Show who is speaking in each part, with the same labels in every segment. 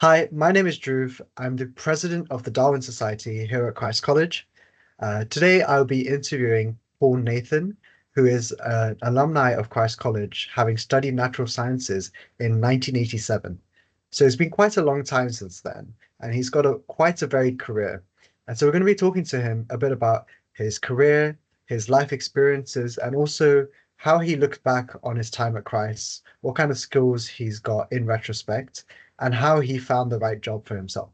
Speaker 1: Hi, my name is Drew. I'm the president of the Darwin Society here at Christ College. Today, I'll be interviewing Paul Nathan, who is an alumni of Christ College, having studied natural sciences in 1987. So it's been quite a long time since then, and he's got quite a varied career. And so we're going to be talking to him a bit about his career, his life experiences, and also how he looks back on his time at Christ, what kind of skills he's got in retrospect, and how he found the right job for himself.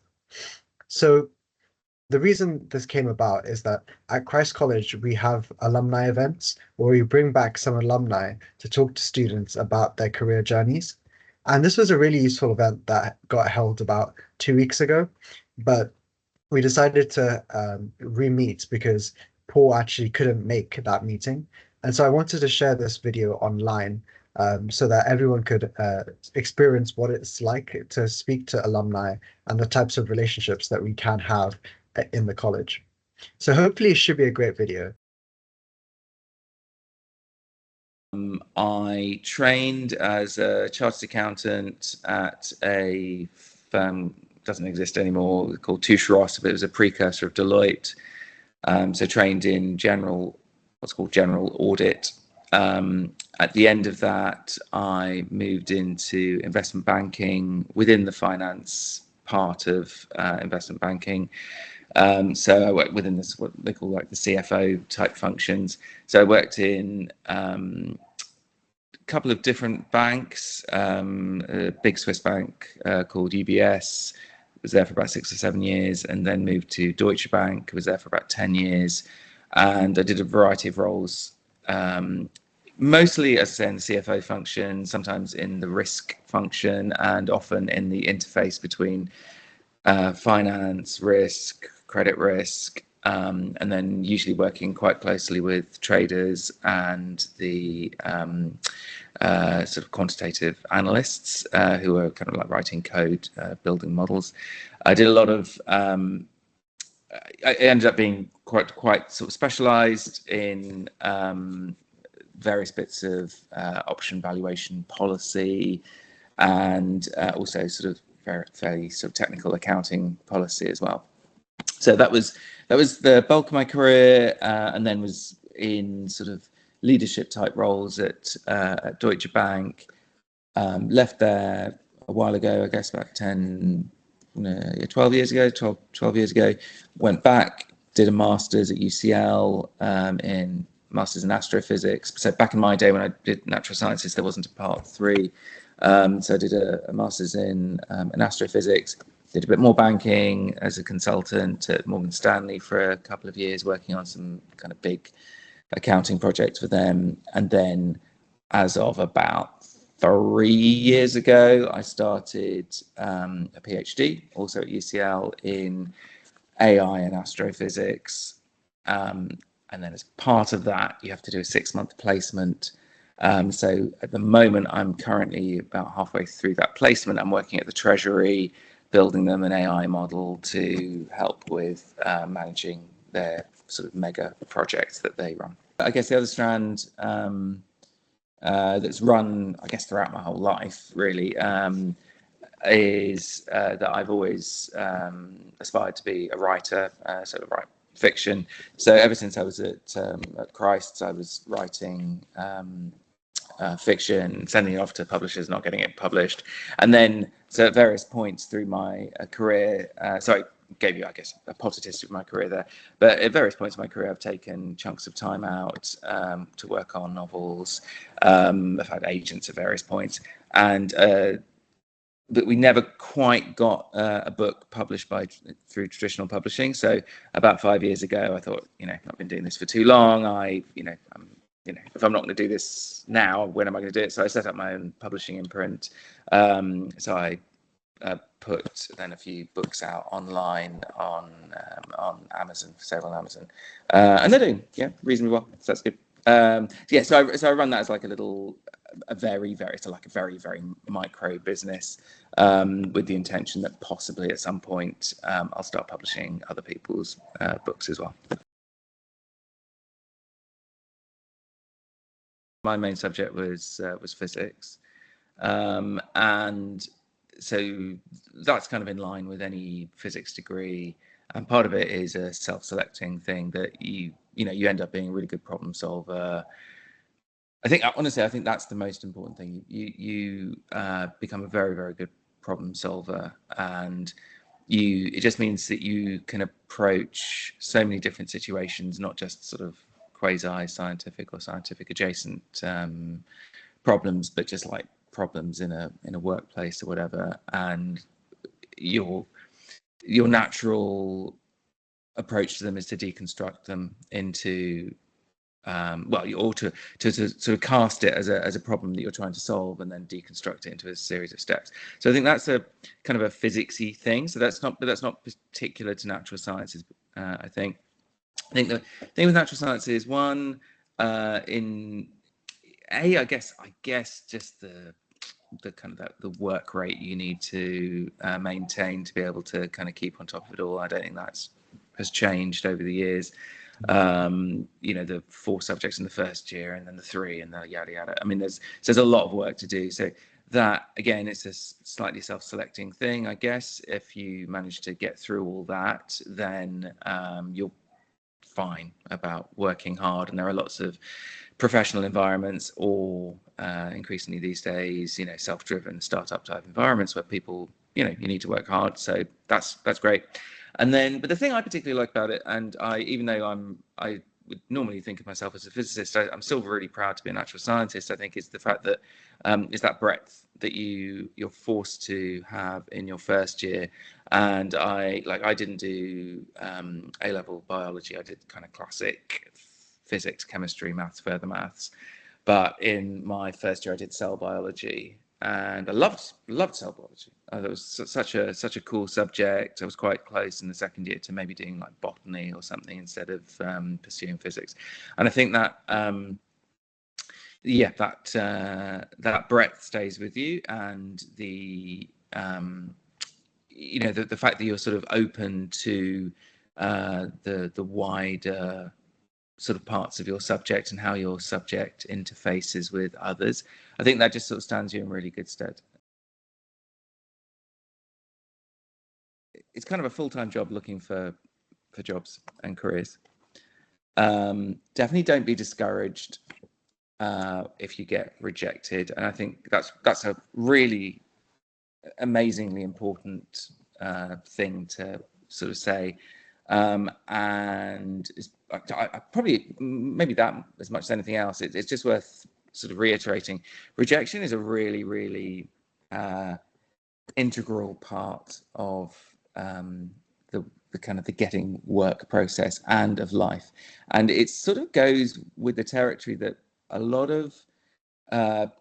Speaker 1: So the reason this came about is that at Christ College, we have alumni events where we bring back some alumni to talk to students about their career journeys. And this was a really useful event that got held about 2 weeks ago, but we decided to re-meet because Paul actually couldn't make that meeting. And so I wanted to share this video online so that everyone could experience what it's like to speak to alumni and the types of relationships that we can have in the college. So hopefully it should be a great video.
Speaker 2: I trained as a chartered accountant at a firm doesn't exist anymore called Touche Ross, but it was a precursor of Deloitte. So trained in what's called general audit. At the end of that, I moved into investment banking within the finance part of investment banking. So I worked within this what they call like the CFO type functions. So I worked in a couple of different banks, a big Swiss bank called UBS. Was there for about 6 or 7 years, and then moved to Deutsche Bank. Was there for about 10 years, and I did a variety of roles. Mostly, as I say, in the CFO function, sometimes in the risk function, and often in the interface between finance, risk, credit risk, and then usually working quite closely with traders and the sort of quantitative analysts who are kind of like writing code, building models. I did a lot of. I ended up being quite sort of specialised in various bits of option valuation policy, and also sort of fairly sort of technical accounting policy as well. So that was the bulk of my career, and then was in sort of leadership type roles at Deutsche Bank. Left there a while ago, I guess about 12 years ago, 12 years ago. Went back, did a master's at UCL in masters in astrophysics. So back in my day when I did natural sciences, there wasn't a part three. So I did a master's in astrophysics, did a bit more banking as a consultant at Morgan Stanley for a couple of years, working on some kind of big accounting projects for them. And then as of about 3 years ago, I started a PhD, also at UCL, in AI and astrophysics. And then as part of that, you have to do a 6-month placement. So at the moment, I'm currently about halfway through that placement. I'm working at the Treasury, building them an AI model to help with managing their sort of mega projects that they run. I guess the other strand that's run, I guess, throughout my whole life, really, is that I've always aspired to be a writer, sort of write fiction. So ever since I was at Christ's, I was writing fiction, sending it off to publishers, not getting it published. And then, so at various points through my career, so I gave you, I guess, a potted history of my career there. But at various points in my career, I've taken chunks of time out to work on novels. I've had agents at various points. And but we never quite got a book published through traditional publishing. So about 5 years ago, I thought, I've been doing this for too long. If I'm not going to do this now, when am I going to do it? So I set up my own publishing imprint. So I put then a few books out online on Amazon, for sale on Amazon, and they're doing reasonably well. So that's good. So I run that as like a very very micro business, with the intention that possibly at some point I'll start publishing other people's books as well. My main subject was physics, and so that's kind of in line with any physics degree, and part of it is a self-selecting thing that you end up being a really good problem solver. I think honestly, I think that's the most important thing. You become a very, very good problem solver, and it just means that you can approach so many different situations, not just sort of quasi scientific or scientific adjacent problems, but just like problems in a workplace or whatever. And your natural approach to them is to deconstruct them into or to sort of cast it as a problem that you're trying to solve, and then deconstruct it into a series of steps. So I think that's a kind of a physicsy thing. So that's not particular to natural sciences. I think the thing with natural sciences, one, I guess just the kind of the work rate you need to maintain to be able to kind of keep on top of it all. I don't think has changed over the years. The 4 subjects in the first year, and then the 3, and the yada yada. I mean, there's a lot of work to do. So that, again, it's a slightly self-selecting thing, I guess. If you manage to get through all that, then you're fine about working hard. And there are lots of professional environments, or increasingly these days, self-driven startup type environments where people, you need to work hard. So that's great. And then, but the thing I particularly like about it, and even though I would normally think of myself as a physicist, I'm still really proud to be a natural scientist. I think it's the fact that is that breadth that you're forced to have in your first year. And I didn't do A-level biology. I did kind of classic physics, chemistry, maths, further maths. But in my first year, I did cell biology, and I loved cell biology. It was such a cool subject. I was quite close in the second year to maybe doing like botany or something instead of pursuing physics. And I think that that breadth stays with you, and the fact that you're sort of open to the wider sort of parts of your subject and how your subject interfaces with others. I think that just sort of stands you in really good stead. It's kind of a full-time job looking for jobs and careers. Definitely don't be discouraged if you get rejected, and I think that's a really amazingly important thing to sort of say. And I probably, maybe that as much as anything else, it's just worth sort of reiterating. Rejection is a really, really integral part of the kind of the getting work process and of life. And it sort of goes with the territory that a lot of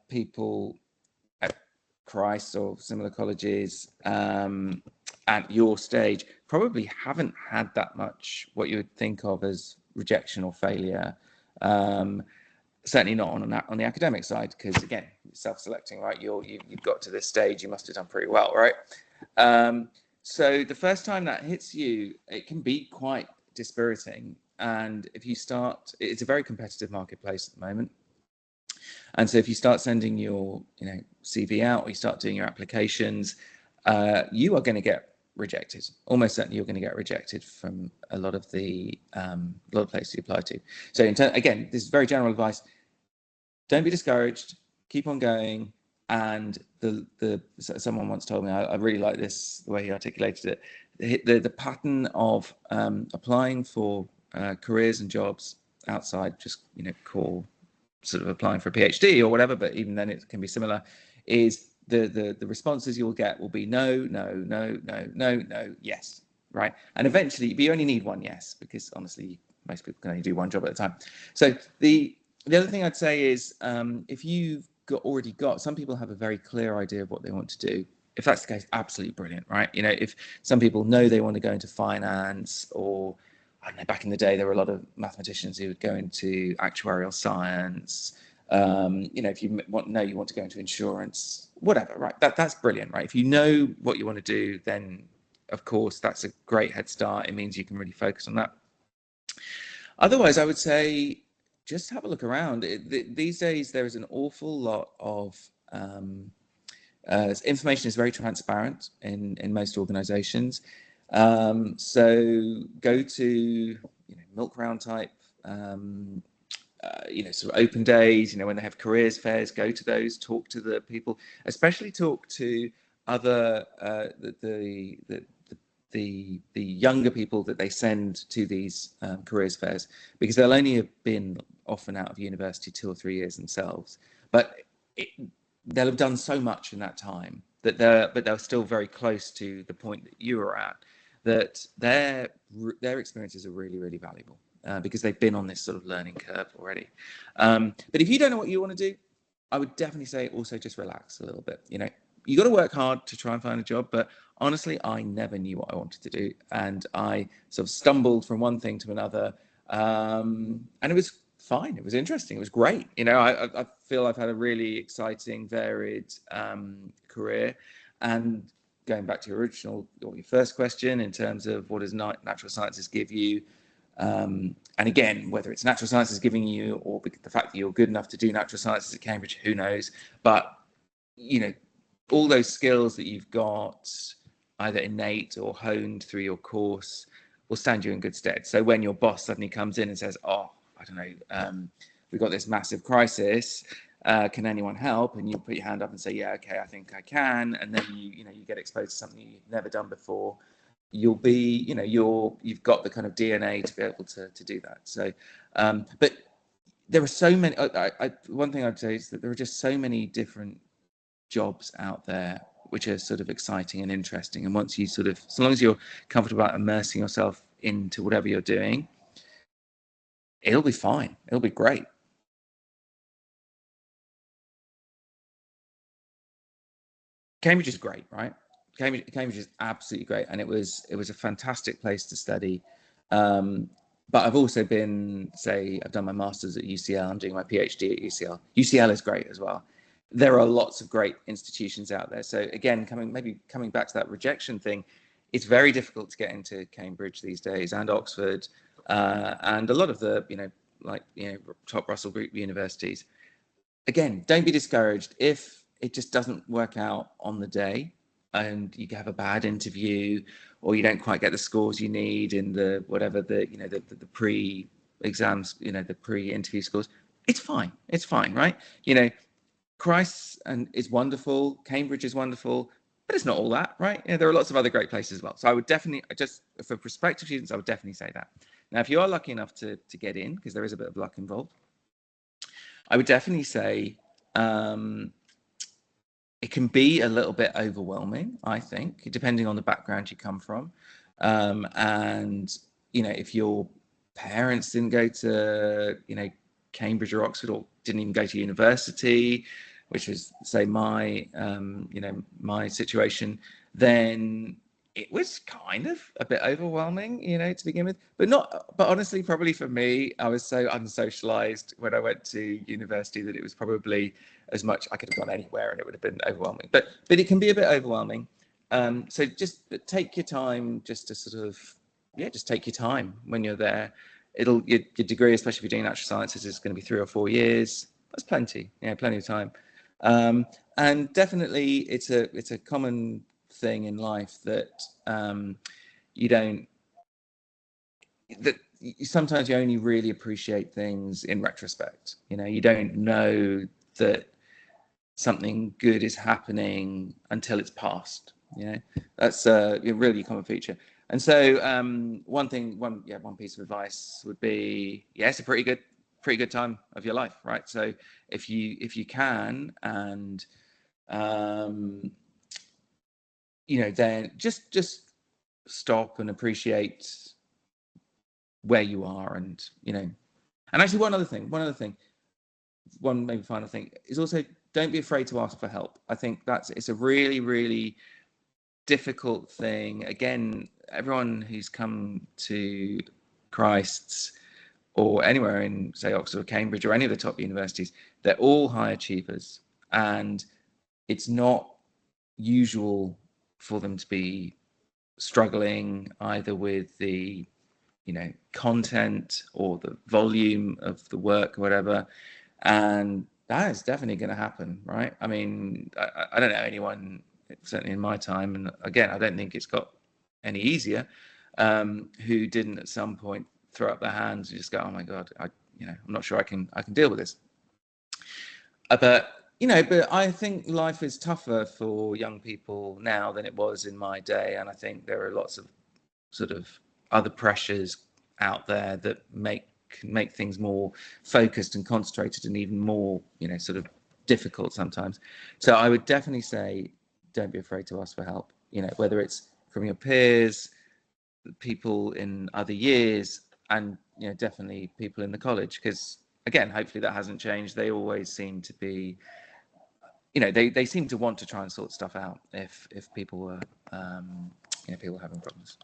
Speaker 2: people at Christ or similar colleges at your stage probably haven't had that much what you would think of as rejection or failure. Certainly not on the academic side, because again, self-selecting, right? You've got to this stage, you must have done pretty well, right? So the first time that hits you, it can be quite dispiriting. And if you start, it's a very competitive marketplace at the moment. And so if you start sending your CV out, or you start doing your applications, you are going to get rejected. Almost certainly you're going to get rejected from a lot of the places you apply to. So again, this is very general advice. Don't be discouraged, keep on going. And someone once told me, I really like this, the way he articulated it, the pattern of applying for careers and jobs outside just core sort of applying for a PhD or whatever, but even then it can be similar, is the responses you'll get will be no, yes, right? And eventually, but you only need one yes, because honestly, most people can only do one job at a time. So the other thing I'd say is if you've already got, some people have a very clear idea of what they want to do. If that's the case, absolutely brilliant, right? If some people know they want to go into finance, or I don't know, back in the day, there were a lot of mathematicians who would go into actuarial science. If you want to go into insurance, whatever, right? That's brilliant, right? If you know what you want to do, then of course that's a great head start. It means you can really focus on that. Otherwise, I would say just have a look around. These days, there is an awful lot of information is very transparent in most organizations. So go to milk round type sort of open days, when they have careers fairs, go to those, talk to the people, especially talk to other the younger people that they send to these careers fairs, because they'll only have been often out of university 2 or 3 years themselves, but they'll have done so much in that time that they're still very close to the point that you were at, that their experiences are really, really valuable. Because they've been on this sort of learning curve already. But if you don't know what you want to do, I would definitely say also just relax a little bit. You got to work hard to try and find a job, but honestly, I never knew what I wanted to do, and I sort of stumbled from one thing to another, and it was fine. It was interesting. It was great. I feel I've had a really exciting, varied career. And going back to your first question in terms of what does natural sciences give you, and again, whether it's natural sciences giving you, or the fact that you're good enough to do natural sciences at Cambridge, who knows? But all those skills that you've got, either innate or honed through your course, will stand you in good stead. So when your boss suddenly comes in and says, "Oh, I don't know, we've got this massive crisis. Can anyone help?" and you put your hand up and say, "Yeah, okay, I think I can," and then you get exposed to something you've never done before, you'll be, you've got the kind of DNA to be able to do that. So, but there are so many. One thing I'd say is that there are just so many different jobs out there which are sort of exciting and interesting. And once you so long as you're comfortable about immersing yourself into whatever you're doing, it'll be fine. It'll be great. Cambridge is great, right? Cambridge is absolutely great, and it was a fantastic place to study. But I've also been, I've done my master's at UCL. I'm doing my PhD at UCL. UCL is great as well. There are lots of great institutions out there. So again, coming back to that rejection thing, it's very difficult to get into Cambridge these days, and Oxford, and a lot of the top Russell Group universities. Again, don't be discouraged if it just doesn't work out on the day, and you have a bad interview, or you don't quite get the scores you need in the pre-exams, the pre-interview scores. It's fine, right? Christ is wonderful, Cambridge is wonderful, but it's not all that, right? There are lots of other great places as well. So I would definitely, for prospective students, I would definitely say that. Now, if you are lucky enough to get in, because there is a bit of luck involved, I would definitely say it can be a little bit overwhelming, I think, depending on the background you come from. And, if your parents didn't go to, Cambridge or Oxford, or didn't even go to university, which was, say, my situation, then it was kind of a bit overwhelming, to begin with. But honestly, probably for me, I was so unsocialized when I went to university that it was probably as much, I could have gone anywhere and it would have been overwhelming. But it can be a bit overwhelming. So just take your time, just to sort of, just take your time when you're there. Your degree, especially if you're doing natural sciences, is going to be 3 or 4 years. That's plenty, plenty of time. And definitely it's a common thing in life that sometimes you only really appreciate things in retrospect. You don't know that something good is happening until it's past. That's a really common feature. And so one piece of advice would be, it's a pretty good time of your life, right? So if you can, and then just stop and appreciate where you are, and actually one maybe final thing is also, don't be afraid to ask for help. I think it's a really, really difficult thing. Again, everyone who's come to Christ's or anywhere in, say, Oxford or Cambridge or any of the top universities, they're all high achievers, and it's not usual for them to be struggling either with the content or the volume of the work or whatever. And That is definitely going to happen, right? I mean, I don't know anyone, certainly in my time, and again, I don't think it's got any easier, who didn't at some point throw up their hands and just go, "Oh my God, I'm not sure I can deal with this." But I think life is tougher for young people now than it was in my day, and I think there are lots of sort of other pressures out there that make things more focused and concentrated and even more, sort of difficult sometimes. So I would definitely say, don't be afraid to ask for help. Whether it's from your peers, people in other years, and definitely people in the college, because again, hopefully that hasn't changed. They always seem to be, they seem to want to try and sort stuff out if people were, people having problems.